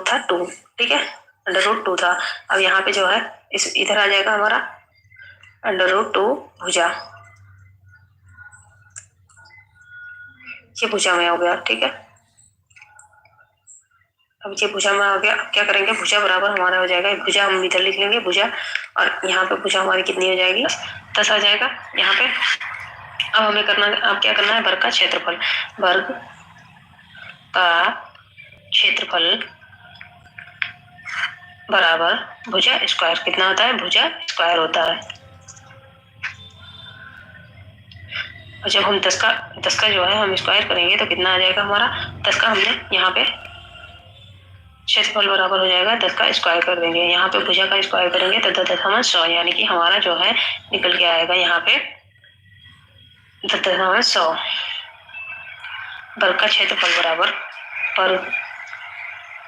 था 2। ठीक है, अंडर रूट 2 था। अब यहाँ पे जो है इस इधर आ जाएगा हमारा अंडर रूट 2 भुजा, ये भुजा में हो गया। ठीक है, अब ये भुजा में आ गया। अब क्या करेंगे, भुजा बराबर हमारा हो जाएगा, भुजा हम इधर लिख लेंगे भुजा, और यहाँ पे भुजा हमारी कितनी हो जाएगी, 10 आ जाएगा यहाँ पे। अब हमें करना, अब क्या करना है, वर्ग का क्षेत्रफल, वर्ग का क्षेत्रफल बराबर भुजा स्क्वायर, कितना होता है, भुजा स्क्वायर होता है। और जब हम 10 का जो है हम स्क्वायर करेंगे तो कितना आ जाएगा हमारा, 10 का हमने यहाँ पे क्षेत्रफल बराबर हो जाएगा 10 का स्क्वायर कर देंगे, यहाँ पे भुजा का स्क्वायर करेंगे तो 10 हमारा 100, यानी कि हमारा जो है निकल के आएगा यहाँ पे 10 हमारा 100। वर्ग का क्षेत्रफल बराबर, वर्ग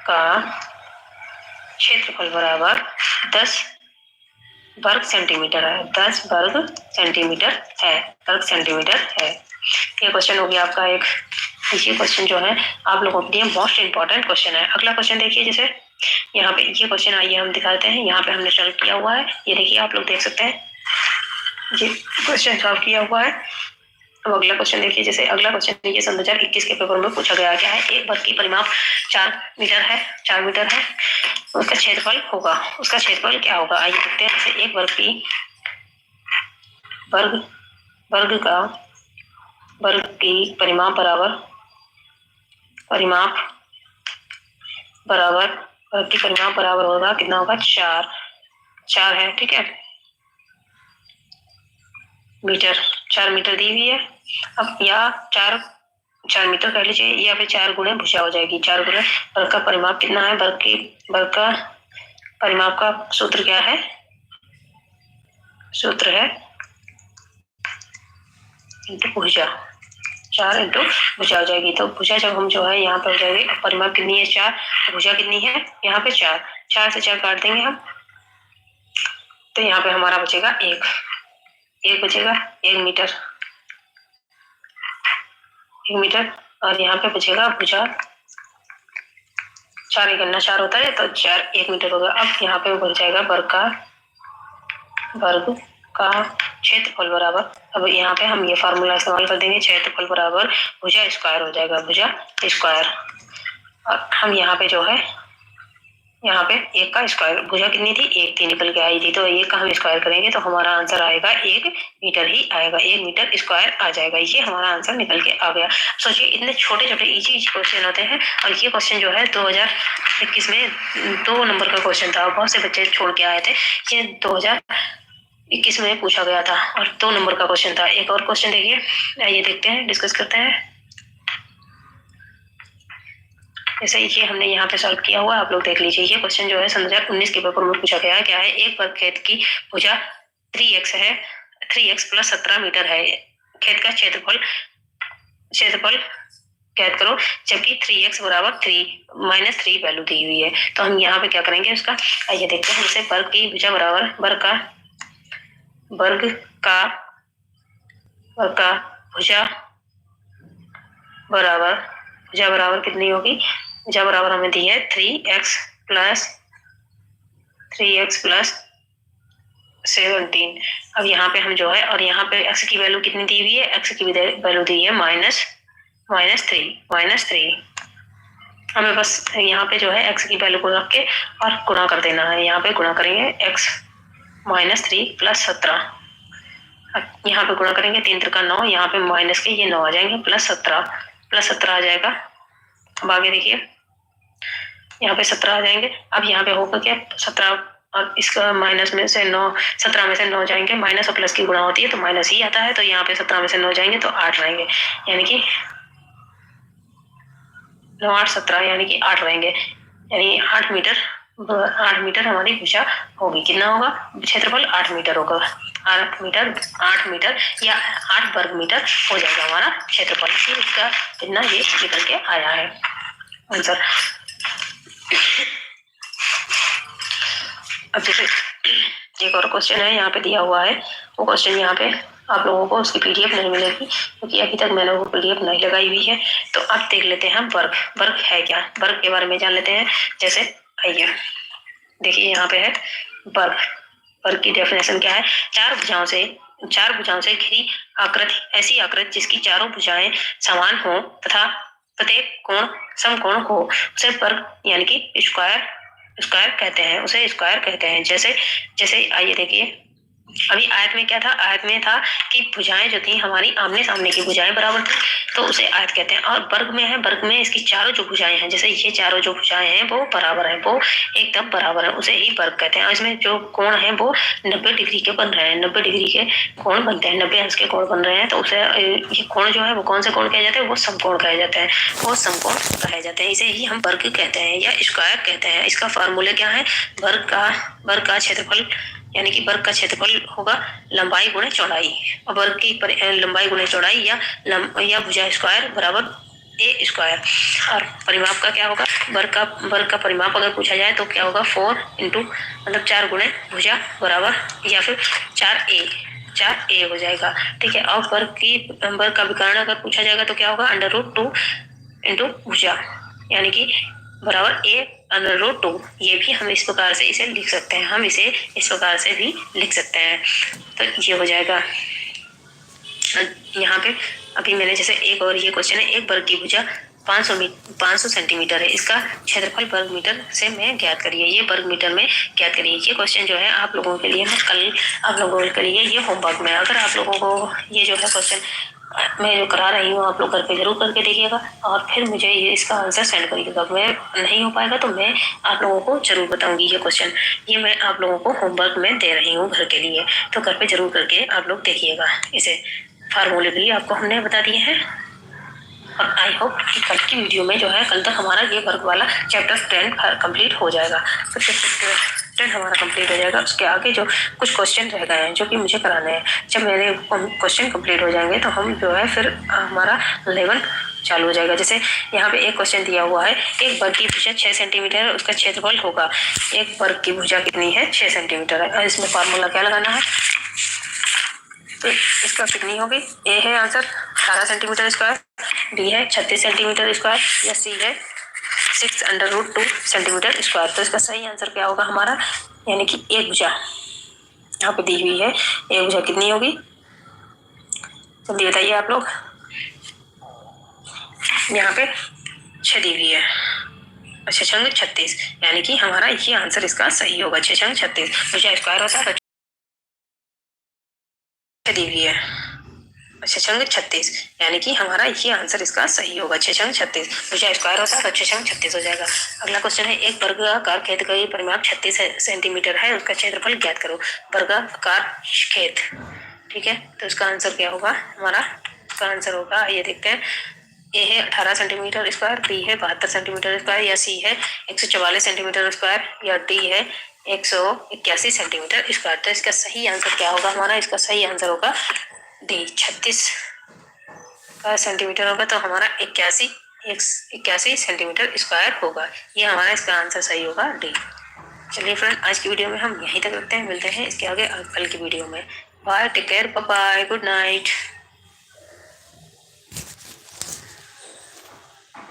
का क्षेत्रफल बराबर 10 वर्ग सेंटीमीटर है, 10 वर्ग सेंटीमीटर है, वर्ग सेंटीमीटर है। ये क्वेश्चन हो गया आपका एक। ये क्वेश्चन जो है आप लोगों के लिए मोस्ट इंपॉर्टेंट क्वेश्चन है। अगला क्वेश्चन देखिए, जैसे यहाँ पे ये क्वेश्चन आइए हम दिखाते हैं, यहाँ पे हमने सॉल्व किया हुआ है, ये देखिए आप लोग देख सकते हैं, ये क्वेश्चन सॉल्व किया हुआ है। अब अगला क्वेश्चन देखिए, जैसे अगला क्वेश्चन ये 2021 के पेपर में पूछा गया, क्या है, एक वर्ग की परिमाप 4 मीटर है, उसका क्षेत्रफल होगा, उसका क्षेत्रफल क्या होगा, आइए देखते हैं। जैसे एक वर्ग की परिमाप बराबर वर्ग की परिमाप बराबर होगा, कितना होगा, 4 है। ठीक है, मीटर, 4 मीटर दी हुई है। अब या 4 मीटर कह लीजिए, या फिर 4 गुणे भुजा हो जाएगी, 4 गुणे वर्ग का परिमाप कितना है, वर्ग का परिमाप का सूत्र क्या है, सूत्र है इंटू भुजा, 4 इंटू भुजा हो जाएगी। तो भुजा जब हम जो है यहाँ पे हो जाएगी, परिमाप कितनी है 4, भुजा कितनी है यहाँ पे 4 से 4 काट देंगे हम, तो यहाँ पे हमारा बचेगा 1 बचेगा, 1 मीटर, और यहाँ पे बचेगा भुजा, 4 1 4 होता है, तो 1 मीटर होगा। अब यहाँ पे बच जाएगा वर्ग का क्षेत्रफल बराबर, अब यहाँ पे हम ये फार्मूला इस्तेमाल कर देंगे, क्षेत्रफल बराबर भुजा स्क्वायर हो जाएगा, भुजा स्क्वायर। और हम यहाँ पे जो है, यहाँ पे 1 का स्क्वायर, भुजा कितनी थी, 1 थी, निकल के आई थी, तो 1 का हम स्क्वायर करेंगे तो हमारा आंसर आएगा 1 मीटर ही आएगा, 1 मीटर स्क्वायर आ जाएगा। ये हमारा आंसर निकल के आ गया। सोचिए, इतने छोटे छोटे इजी क्वेश्चन होते हैं, और ये क्वेश्चन जो है 2021 में 2 नंबर का क्वेश्चन था, बहुत से बच्चे छोड़ के आए थे, ये 2021 में पूछा गया था और 2 नंबर का क्वेश्चन था। एक और क्वेश्चन देखिए, आइए देखते हैं, डिस्कस करते हैं। जैसे ये हमने यहाँ पे सॉल्व किया हुआ, आप लोग देख लीजिए। ये क्वेश्चन जो है 2019 के पेपर में पूछा गया है, क्या है, एक वर्ग खेत की भुजा 3x है, 3x + 17 मीटर है, खेत का क्षेत्रफल ज्ञात करो, जबकि 3x बराबर 3 वैल्यू दी हुई है। तो हम यहाँ पे क्या करेंगे उसका, आइए देखते हैं। जैसे वर्ग की भुजा बराबर वर्ग का भुजा बराबर कितनी होगी, भुजा बराबर हमें दी है 3x + 17। अब यहाँ पे हम जो है, और यहाँ पे x की वैल्यू कितनी दी हुई है, x की वैल्यू दी है -3। हमें बस यहाँ पे जो है x की वैल्यू को रख के और गुणा कर देना है। यहाँ पे गुणा करेंगे x -3 + 17, यहाँ पे गुणा करेंगे 3 × 9, यहाँ पे माइनस के ये 9 आ जाएंगे, +17 आ जाएगा। अब आगे देखिए, यहाँ पे 17 आ जाएंगे। अब यहाँ पे होगा क्या, 17, और इसका माइनस में से 9, 17 में से 9 जाएंगे, माइनस और प्लस की गुणा होती है तो माइनस ही आता है, तो यहाँ पे 17 में से 9 जाएंगे तो 8 रहेंगे, यानी कि 9 8 17, यानी कि 8 रहेंगे, यानी 8 मीटर हमारी भुजा होगी। कितना होगा क्षेत्रफल, 8 मीटर होगा। 8 मीटर या 8 वर्ग मीटर हो जाएगा हमारा क्षेत्रफल। इसका कितना ये निकल के आया है आंसर। अब जैसे एक और क्वेश्चन है यहाँ पे दिया हुआ है, वो क्वेश्चन यहाँ पे आप लोगों को उसकी पीडीएफ नहीं मिलेगी क्योंकि अभी तक मैंने वो पीडीएफ नहीं लगाई हुई है। तो अब देख लेते हैं हम वर्ग। वर्ग है क्या, वर्ग के बारे में जान लेते हैं। जैसे आइए देखिए यहाँ पे है वर्ग। वर्ग की डेफिनेशन क्या है, चार भुजाओं से घिरी आकृति, ऐसी आकृति जिसकी चारों भुजाएं समान हो तथा प्रत्येक कोण समकोण हो, उसे वर्ग यानी कि स्क्वायर कहते हैं, उसे स्क्वायर कहते हैं। जैसे आइए देखिए अभी आयत में क्या था, आयत में था कि भुजाएं जो थी हमारी आमने सामने की भुजाएं बराबर थी, तो उसे आयत कहते हैं। और वर्ग में है, वर्ग में इसकी चारों जो भुजाएं हैं, जैसे ये चारों जो भुजाएं हैं वो बराबर है, वो एकदम बराबर है, उसे ही वर्ग कहते हैं। और इसमें जो कोण है वो 90 डिग्री के बन रहे हैं, 90 डिग्री के कोण बनते हैं, 90 अंश के कोण बन रहे हैं। तो उसे ये कोण जो है वो कौन से कोण कहे जाते हैं, वो समकोण कहे जाते हैं, वो समकोण कहे जाते हैं। इसे ही हम वर्ग कहते हैं या स्क्वायर कहते हैं। इसका फार्मूला क्या है, वर्ग का क्षेत्रफल यानी कि वर्ग का क्षेत्रफल होगा लंबाई गुणे चौड़ाई, और वर्ग की लंबाई गुणे चौड़ाई या भुजा स्क्वायर बराबर ए स्क्वायर। और परिमाप का क्या होगा, वर्ग का परिमाप अगर पूछा जाए तो क्या होगा 4 इंटू मतलब 4 गुणे भुजा बराबर या फिर 4a हो जाएगा। ठीक है। और वर्ग का विकर्ण अगर पूछा जाएगा तो क्या होगा √2 इंटू भुजा यानी कि बराबर a√2। ये भी हम इस प्रकार से इसे लिख सकते हैं, हम इसे इस प्रकार से भी लिख सकते हैं। तो ये हो जाएगा यहाँ पे। अभी मैंने जैसे एक और ये क्वेश्चन है, एक वर्ग की भुजा 500 सेंटीमीटर है, इसका क्षेत्रफल वर्ग मीटर से में ज्ञात करिए। ये वर्ग मीटर में ज्ञात करिए। ये क्वेश्चन जो है आप लोगों के लिए, मैं कल आप लोगों के लिए ये होमवर्क में, अगर आप लोगों को ये जो है क्वेश्चन मैं जो करा रही हूँ आप लोग घर पे जरूर करके देखिएगा और फिर मुझे ये इसका आंसर सेंड करिएगा। मैं नहीं हो पाएगा तो मैं आप लोगों को जरूर बताऊंगी। ये क्वेश्चन ये मैं आप लोगों को होमवर्क में दे रही हूँ घर के लिए, तो घर पे जरूर करके आप लोग देखिएगा। इसे फार्मूले भी आपको हमने बता दिए हैं। और आई होप कि कल की वीडियो में जो है, कल तक हमारा ये वर्ग वाला चैप्टर 10 कंप्लीट हो जाएगा। तो चैप्टर 10 हमारा कंप्लीट हो जाएगा। उसके आगे जो कुछ क्वेश्चन रह गए हैं जो कि मुझे कराने हैं, जब मेरे क्वेश्चन कंप्लीट हो जाएंगे तो हम जो है फिर हमारा 11 चालू हो जाएगा। जैसे यहाँ पे एक क्वेश्चन दिया हुआ है, एक वर्ग की भुजा 6 सेंटीमीटर है, उसका क्षेत्रफल होगा। एक वर्ग की भुजा कितनी है, 6 सेंटीमीटर है। इसमें फार्मूला क्या लगाना है, तो इसका कितनी होगी, ए है आंसर 18 सेंटीमीटर स्क्वायर, बी है 36 सेंटीमीटर स्क्वायर या सी है 6√2 सेंटीमीटर स्क्वायर। तो इसका सही आंसर क्या होगा हमारा, यानी कि एक भुजा यहाँ पे दी हुई है, एक भुजा कितनी होगी जल्दी बताइए आप लोग। यहाँ पे 6 दी हुई है, 6×6 = 36, यानी कि हमारा ये आंसर इसका सही होगा। 6×6 = 36 भुजा स्क्वायर होता है तो दी हुई है 6×6 = 36, यानी कि हमारा ये आंसर इसका सही होगा। 6×6 = 36 भुजा स्क्वायर होता है तो 6×6 = 36 हो जाएगा। अगला क्वेश्चन है, एक वर्गाकार खेत का परिमाप 36 सेंटीमीटर है, उसका क्षेत्रफल ज्ञात करो। वर्गाकार खेत, ठीक है, तो इसका आंसर क्या होगा हमारा, इसका आंसर होगा ये देखते हैं, ए है 18 सेंटीमीटर स्क्वायर, बी है 72 सेंटीमीटर स्क्वायर या सी है 144 सेंटीमीटर स्क्वायर या डी है 181 सेंटीमीटर स्क्वायर। तो इसका सही आंसर क्या होगा हमारा, इसका सही आंसर होगा डी 36 का सेंटीमीटर होगा, तो हमारा 81 सेंटीमीटर स्क्वायर होगा। ये हमारा इसका आंसर सही होगा डी। चलिए फ्रेंड, आज की वीडियो में हम यहीं तक रखते हैं, मिलते हैं इसके आगे कल की वीडियो में। Bye, take care, bye bye, good night.